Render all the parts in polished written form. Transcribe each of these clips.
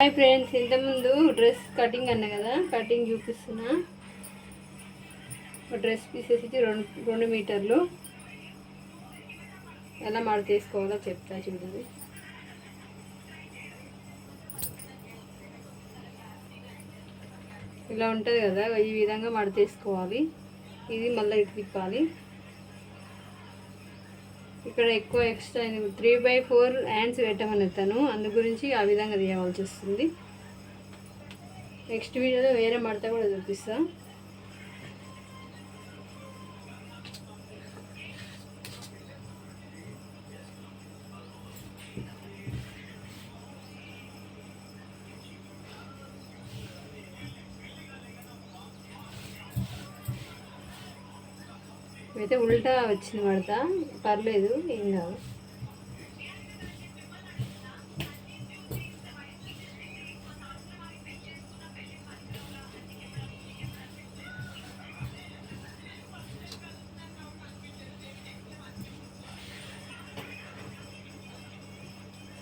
Hi friends, ఇంతకుముందు dress cutting అన్నా కదా, కటింగ్ చూపిస్తున్నా. డ్రెస్ పీసెస్ ఇచ్చి 2 మీటర్లు ఎలా మడత తీసుకోవాలో చెప్తా చూడండి. ఇలా ఉంటుంది కదా, ఈ విధంగా మడత తీసుకోవాలి. ఇది మళ్ళీ ఇటు తిప్పాలి. ఇక్కడ ఎక్కువ ఎక్స్ట్రా 3/4 హ్యాండ్స్ పెట్టమని తను, అందు గురించి ఆ విధంగా తీయవలసి వస్తుంది. నెక్స్ట్ వీడియోలో వేరే మడత కూడా చూపిస్తా. అయితే ఉల్టా వచ్చింది మడత, పర్లేదు, ఏం కాదు.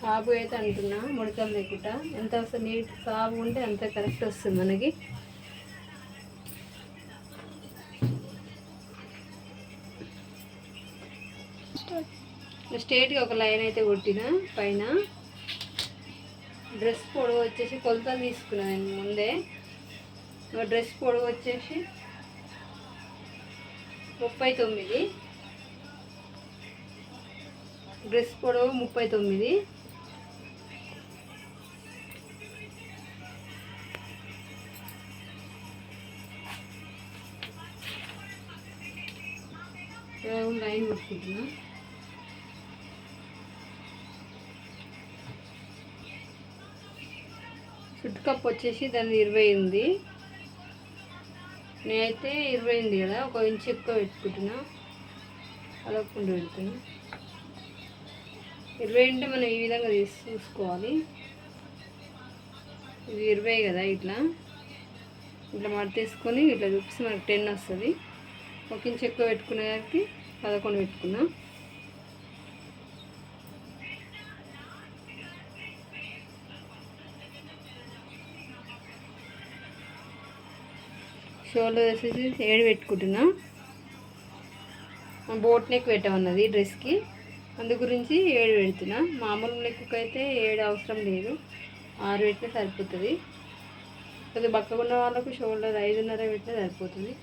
సాబు అయితే అంటున్నా, ముడతలు లేకుండా ఎంత వస్తుంది, నీట్ సాబు ఉంటే అంత కరెక్ట్ వస్తుంది మనకి. స్ట్రేట్గా ఒక లైన్ అయితే కొట్టిన పైన. డ్రెస్ పొడవు వచ్చేసి కొలతలు తీసుకున్నాను నేను ముందే. డ్రెస్ పొడవు వచ్చేసి 39, డ్రెస్ పొడవు 39. లైన్ కొట్టుకుంటున్నా. చుట్టు కప్ వచ్చేసి దాన్ని 20 ఉంది. నేనైతే 20 ఉంది కదా, 1 ఇంచ్ ఎక్కువ పెట్టుకుంటున్నా. అలవకుండా పెడుతున్నా. 20 అంటే మనం ఈ విధంగా చూసుకోవాలి. ఇది 20 కదా, ఇట్లా మడతేసుకొని ఇట్లా చూపిస్తే మనకు 10 వస్తుంది. 1 ఇంచ్ ఎక్కువ పెట్టుకునే దానికి 11 పెట్టుకున్నా. షోల్డర్ వచ్చేసి 7 పెట్టుకుంటున్నా. బోట్ నెక్ పెట్టమన్నది డ్రెస్కి, అందు గురించి 7 పెడుతున్నా. మామూలు నెక్కి అయితే 7 అవసరం లేదు, 6 పెట్టినా సరిపోతుంది. కొద్దిగా బక్కగా ఉన్న వాళ్ళకు షోల్డర్ 5.5 పెట్టినా సరిపోతుంది.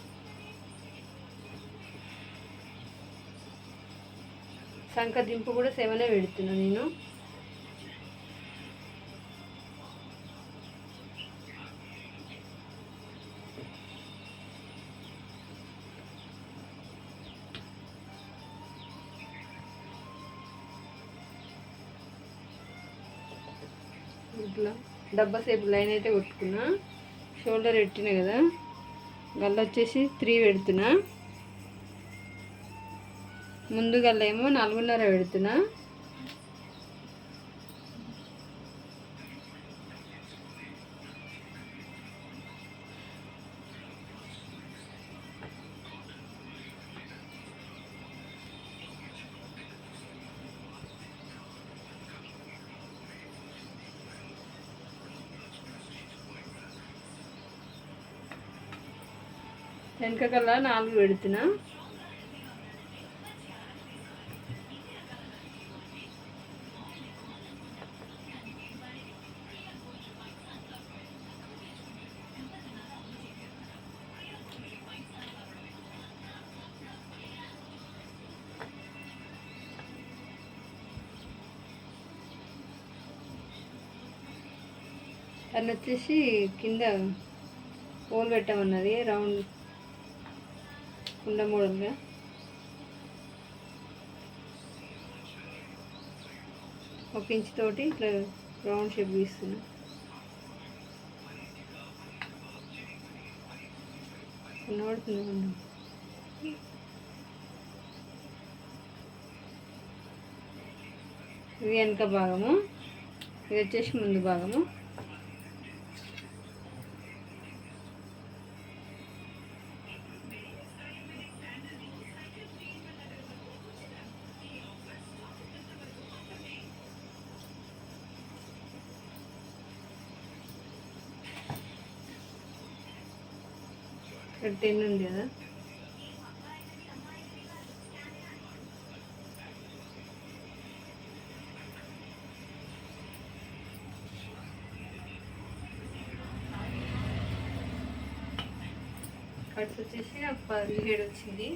సంక దింపు కూడా 7 పెడుతున్నా నేను. ఇట్లా డబ్బా సేపు లైన్ అయితే కొట్టుకున్నా. షోల్డర్ పెట్టినా కదా, గల్ల వచ్చేసి 3 పెడుతున్నా. ముందు గల్ల ఏమో 4.5 పెడుతున్నా. వెనక కల్లా 4 పెడుతున్నా. తను వచ్చేసి కింద హోల్ పెట్టమన్నది, రౌండ్ కుండ మోడల్గా. ఒక ఇంచ్ తోటి ఇట్లా రౌండ్ షేప్ గీస్తున్నా. కనబడుతుంది. ఇది వెనక భాగము, ఇది వచ్చేసి ముందు భాగము. ఇక్కడ 10 ఉంది కదా. కట్స్ వచ్చేసి నాకు 17 వచ్చింది.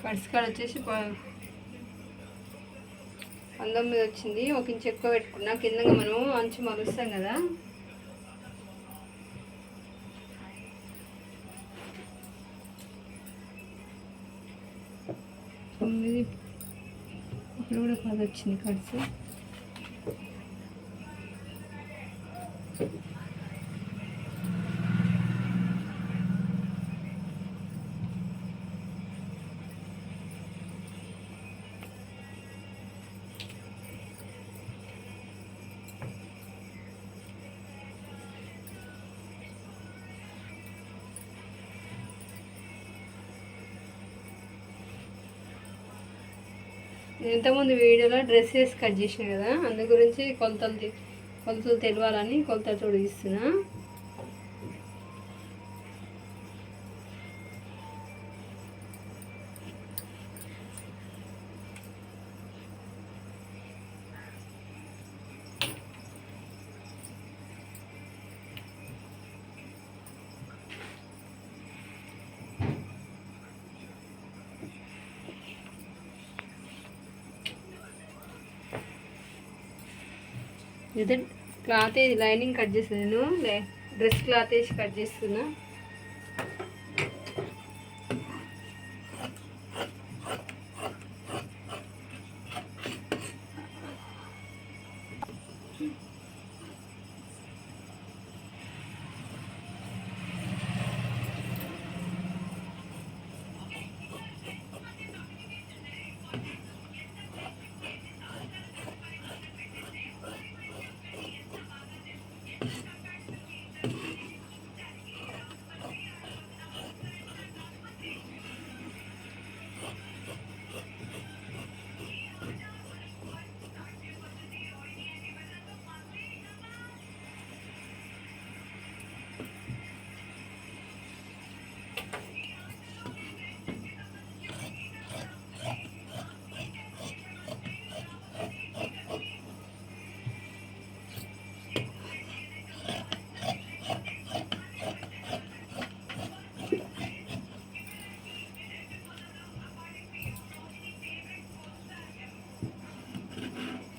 కట్స్ కాడ వచ్చేసి 19 వచ్చింది. 1 ఇంచ్ ఎక్కువ పెట్టుకున్నా. కిందగా మనం అంచు మలుస్తాం కదా, ఇక్కడ కూడా 10 వచ్చింది కట్స్. ఇంతకుముందు వీడియోలో డ్రెస్ వేసి కట్ చేసిన కదా, అందు గురించి కొలతలు తెలియాలని కొలతలతో ఇస్తున్నా. ఇది క్లాత్ లైనింగ్ కట్ చేస్తున్నాను, డ్రెస్ క్లాత్ వేసి కట్ చేస్తున్నా.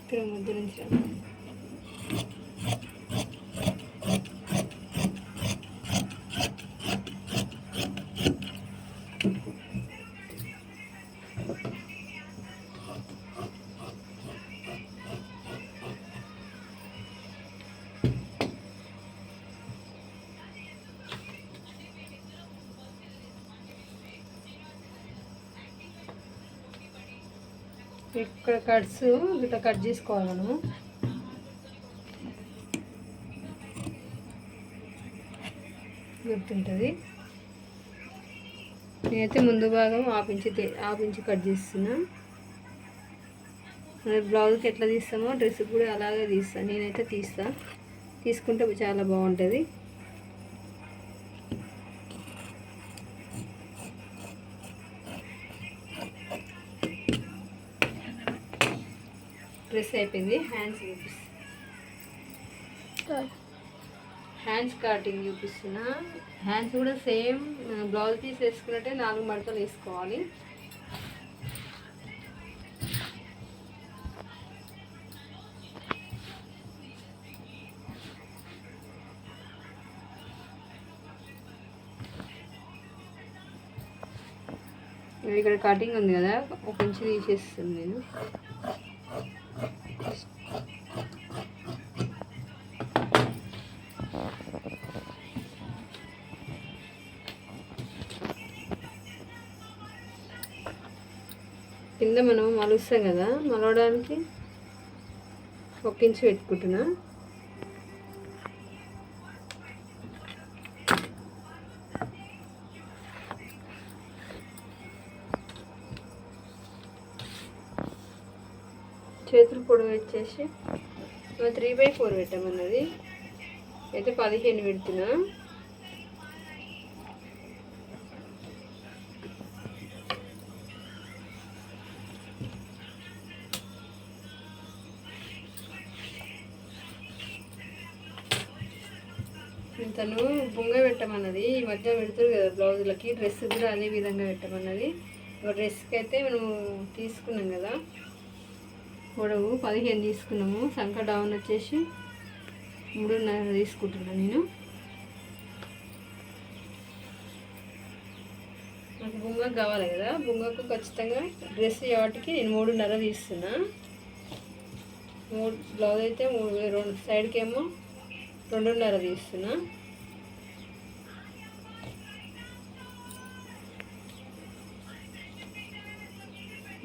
ఇక్కడ మధ్య నుంచి ఇక్కడ కట్స్ ఇట్లా కట్ చేసుకోవాలి మనము. గుర్తుంటుంది. నేనైతే ముందు భాగం ఆపించి కట్ చేస్తున్నా. బ్లౌజ్కి ఎట్లా తీస్తామో డ్రెస్కి కూడా అలాగే తీస్తాను. నేనైతే తీసుకుంటే చాలా బాగుంటుంది. డ్రెస్ అయిపోయింది. హ్యాండ్స్ కటింగ్ చూపిస్తున్నా. హ్యాండ్స్ కూడా సేమ్ బ్లౌజ్ పీస్ వేసుకున్నట్టే 4 మడతలు వేసుకోవాలి. ఇక్కడ కటింగ్ ఉంది కదా, 1 ఇంచ్ తీసేస్తుంది నేను. కింద మనం మలుస్తాం కదా, మలవడానికి 1 ఇంచ్ పెట్టుకుంటున్నా. చేతులు పొడవు వచ్చేసి 3/4 పెట్టమన్నది, అయితే 15 పెడుతున్నా. తను బొంగ పెట్టమన్నది, ఈ మధ్య పెడుతుంది కదా బ్లౌజులకి, డ్రెస్ కూడా అదే విధంగా పెట్టమన్నది. డ్రెస్కి అయితే మనం తీసుకున్నాం కదా పొడవు 15 తీసుకున్నాము. సంక డౌన్ వచ్చేసి 3.5 తీసుకుంటున్నాను నేను. నాకు బొంగ కావాలి కదా, బొంగకు ఖచ్చితంగా డ్రెస్ వాటికి నేను 3.5 తీస్తున్నా. బ్లౌజ్ అయితే 2 సైడ్కి ఏమో 2.5 తీస్తున్నా.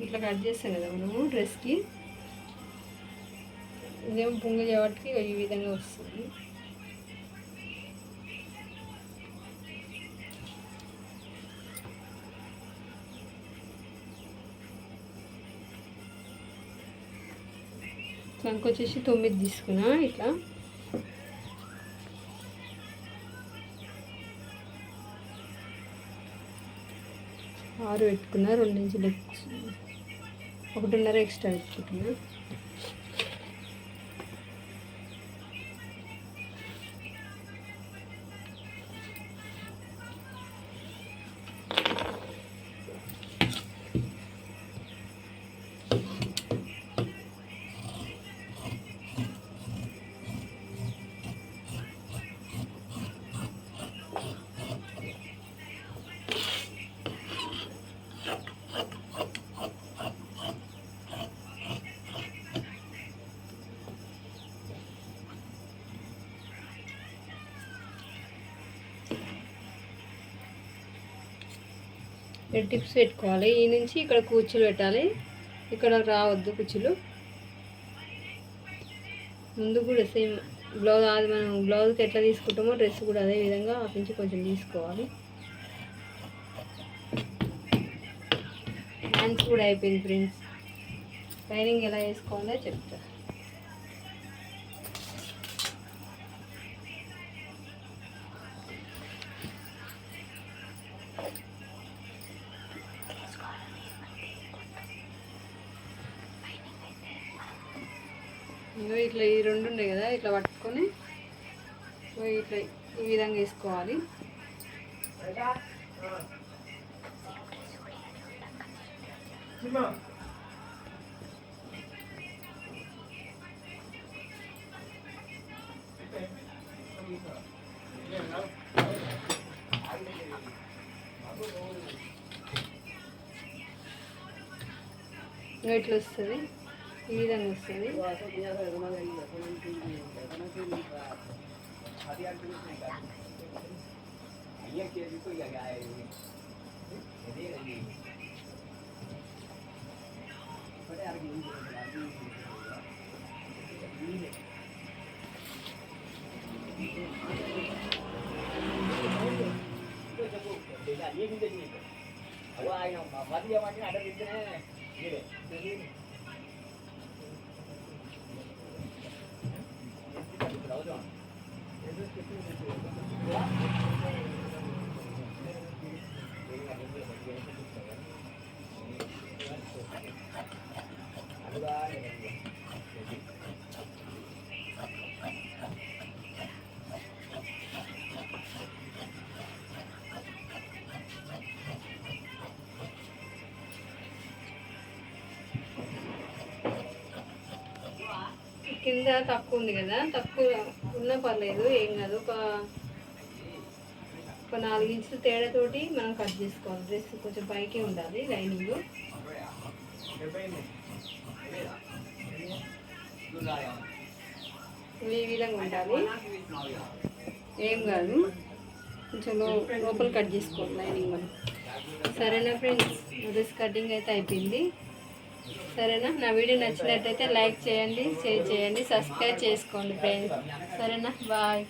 ఇట్లా కట్ చేస్తాం కదా మనము డ్రెస్కి, ఇదేమో బొంగ చేయబట్టి ఈ విధంగా వస్తుంది. సంక వచ్చేసి 9 తీసుకున్నా. ఇట్లా 6 పెట్టుకున్నా, 2 ఇంచులు 1.5 ఎక్స్ట్రా పెట్టుకుంటున్నా. టిప్స్ పెట్టుకోవాలి. ఈ నుంచి ఇక్కడ కుచ్చులు పెట్టాలి, ఇక్కడ రావద్దు కుచ్చులు. ముందు కూడా సేమ్ బ్లౌజ్, అది మనం బ్లౌజ్కి ఎట్లా తీసుకుంటామో డ్రెస్ కూడా అదే విధంగా ఆపించి కొంచెం తీసుకోవాలి. హ్యాండ్స్ కూడా అయిపోయింది ఫ్రెండ్స్. లైనింగ్ ఎలా వేసుకోవాలో చెప్తా. ఇట్లా ఈ 2 ఉన్నాయి కదా, ఇట్లా పట్టుకొని ఇట్లా ఈ విధంగా వేసుకోవాలి. ఇట్లా వస్తుంది, ఈ విధంగా వస్తుంది. కింద తక్కువ ఉంది కదా, తక్కువ ఉన్నా పర్లేదు, ఏం కాదు. ఒక 4 ఇంచులు తేడాతోటి మనం కట్ చేసుకోవాలి. డ్రెస్ కొంచెం పైకి ఉండాలి లైనింగ్. ఈ విధంగా ఉండాలి, ఏం కాదు. కొంచెం లోపల కట్ చేసుకోవాలి లైనింగ్ మనం. సరేనా ఫ్రెండ్స్, డ్రెస్ కటింగ్ అయితే అయిపోయింది. సరేనా? నా వీడియో నచ్చినట్టయితే లైక్ చేయండి, షేర్ చేయండి, సబ్స్క్రైబ్ చేసుకోండి ఫ్రెండ్స్. సరేనా? బాయ్.